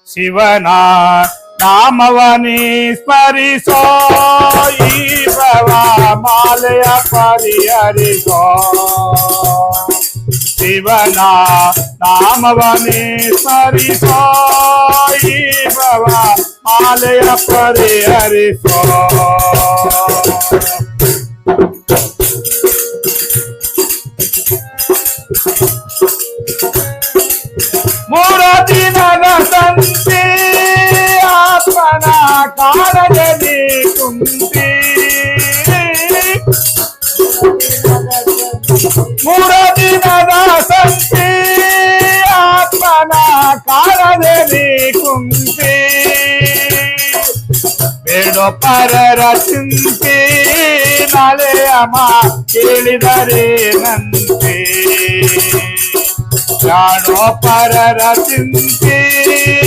ಶಿವನ ನಾಮವನಿ ಸ್ಮರಿಸೋ ಈ ಭವ ಮಾಲೆಯ ಪರಿಹರಿಸೋ ಶಿವನ ನಾಮವನಿ ಸ್ಮರಿಸೋ ಈ ಭವ ಮಾಲೆಯ ಪರಿಹರಿಸೋ ಮೂರ ದಿನದ ಸಂತಿ ಆತ್ಮನ ಕಾಣದಲ್ಲಿ ಕುಂತಿ ಮೂರ ದಿನದ ಸಂತಿ ಆತ್ಮನ ಕಾಣದಲ್ಲಿ ಕುಂತಿ ಬೇಡೋ ಪರರ ಚಿಂತೆ ನಾಳೆಯ ಮಾ ಕೇಳಿದರೆ ನಂತೆ ಜಾಣೋ ಪರರ ಚಿಂತೆ